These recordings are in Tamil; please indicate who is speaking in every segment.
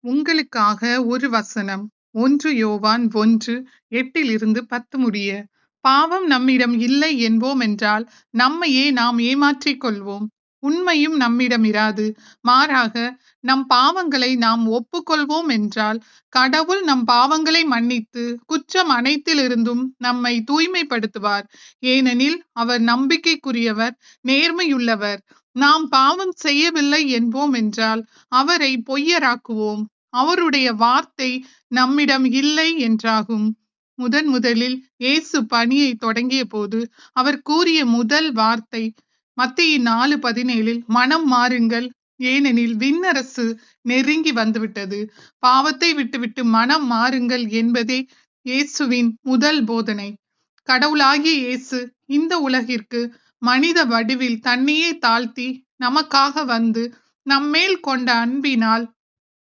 Speaker 1: உங்களுக்காக ஒரு வசனம். 1 யோவான் 1:8-10 முடிய. பாவம் நம்மிடம் இல்லை என்போமென்றால், நம்மையே நாம் ஏமாற்றிக் கொள்வோம். உண்மையும் நம்மிடம் இராது. மாறாக, நம் பாவங்களை நாம் ஒப்புக்கொள்வோம் என்றால், கடவுள் நம் பாவங்களை மன்னித்து, குற்றம் அனைத்திலிருந்தும் நம்மை தூய்மைப்படுத்துவார். ஏனெனில், அவர் நம்பிக்கைக்குரியவர், நேர்மையுள்ளவர். நாம் பாவம் செய்யவில்லை என்போம் என்றால், அவரை பொய்யராக்குவோம். அவருடைய வார்த்தை நம்மிடம் இல்லை என்றாகும். முதலில் இயேசு பணியை தொடங்கிய போது அவர் கூறிய முதல் வார்த்தை மத்தேயு 4:17 மனம் மாறுங்கள், ஏனெனில் விண்ணரசு நெருங்கி வந்துவிட்டது. பாவத்தை விட்டுவிட்டு மனம் மாறுங்கள் என்பதே இயேசுவின் முதல் போதனை. கடவுளாகிய இயேசு இந்த உலகிற்கு மனித வடிவில் தன்னையே தாழ்த்தி நமக்காக வந்து நம்மேல் கொண்ட அன்பினால்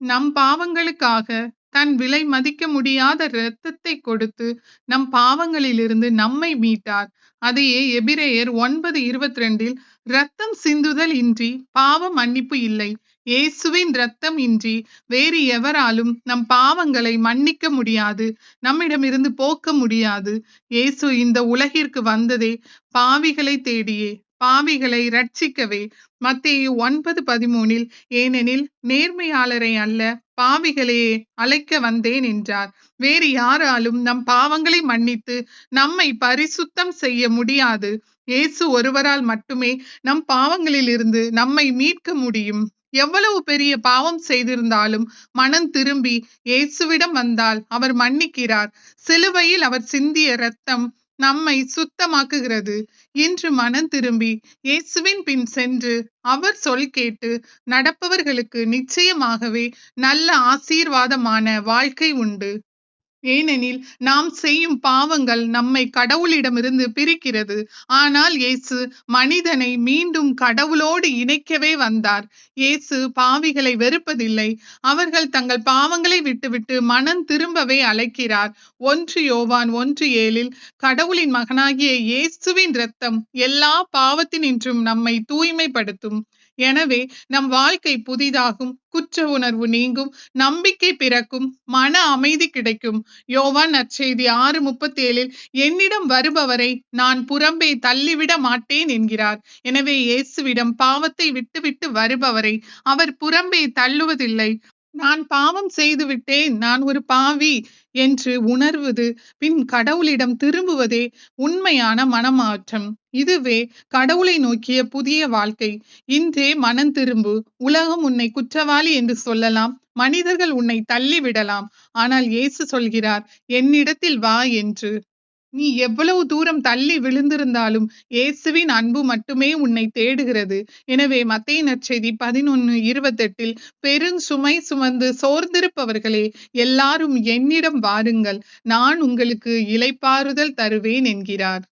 Speaker 1: நம் பாவங்களுக்காக தன் விலை மதிக்க முடியாத இரத்தத்தை கொடுத்து நம் பாவங்களிலிருந்து நம்மை மீட்டார். அதையே எபிரேயர் 9:22 இரத்தம் சிந்துதல் இன்றி பாவ மன்னிப்பு இல்லை. இயேசுவின் இரத்தம் இன்றி வேறு எவராலும் நம் பாவங்களை மன்னிக்க முடியாது, நம்மிடமிருந்து போக்க முடியாது. இயேசு இந்த உலகிற்கு வந்ததே பாவிகளை தேடியே, பாவிகளை ரட்சிக்கவே. மத்தேயு 9:13 ஏனெனில் நேர்மையாளரை அல்ல பாவிகளையே அழைக்க வந்தேன் என்றார். வேறு யாராலும் நம் பாவங்களை மன்னித்து நம்மை பரிசுத்தம் செய்ய முடியாது. இயேசு ஒருவரால் மட்டுமே நம் பாவங்களிலிருந்து நம்மை மீட்க முடியும். எவ்வளவு பெரிய பாவம் செய்திருந்தாலும் மனம் திரும்பி இயேசுவிடம் வந்தால் அவர் மன்னிக்கிறார். சிலுவையில் அவர் சிந்திய இரத்தம் நம்மை சுத்தமாக்குகிறது. இன்று மனம் திரும்பி இயேசுவின் பின் சென்று அவர் சொல் கேட்டு நடப்பவர்களுக்கு நிச்சயமாகவே நல்ல ஆசீர்வாதமான வாழ்க்கை உண்டு. ஏனெனில் நாம் செய்யும் பாவங்கள் நம்மை கடவுளிடமிருந்து பிரிக்கிறது. ஆனால் இயேசு மனிதனை மீண்டும் கடவுளோடு இணைக்கவே வந்தார். இயேசு பாவிகளை வெறுப்பதில்லை. அவர்கள் தங்கள் பாவங்களை விட்டுவிட்டு மனம் திரும்பவே அழைக்கிறார். 1 யோவான் 1:7 கடவுளின் மகனாகிய இயேசுவின் இரத்தம் எல்லா பாவத்தினின்றும் நம்மை தூய்மைப்படுத்தும். எனவே நம் வாழ்க்கை புதிதாகும், குற்ற உணர்வு நீங்கும், நம்பிக்கை பிறக்கும், மன அமைதி கிடைக்கும். யோவான் நற்செய்தி 6:37 என்னிடம் வருபவரை நான் புறம்பே தள்ளிவிட மாட்டேன் என்கிறார். எனவே இயேசுவிடம் பாவத்தை விட்டுவிட்டு வருபவரை அவர் புறம்பே தள்ளுவதில்லை. நான் பாவம் செய்து விட்டேன், நான் ஒரு பாவி என்று உணர்வது, பின் கடவுளிடம் திரும்புவதே உண்மையான மனமாற்றம். இதுவே கடவுளை நோக்கிய புதிய வாழ்க்கை. இன்றே மனம் திரும்பு. உலகம் உன்னை குற்றவாளி என்று சொல்லலாம், மனிதர்கள் உன்னை தள்ளிவிடலாம். ஆனால் இயேசு சொல்கிறார், என்னிடத்தில் வா என்று. நீ எவ்வளவு தூரம் தள்ளி விழுந்திருந்தாலும் இயேசுவின் அன்பு மட்டுமே உன்னை தேடுகிறது. எனவே மத்தேயு நற்செய்தி 11:28 பெருஞ்சுமை சுமந்து சோர்ந்திருப்பவர்களே எல்லாரும் என்னிடம் வாருங்கள், நான் உங்களுக்கு இளைப்பாறுதல் தருவேன் என்கிறார்.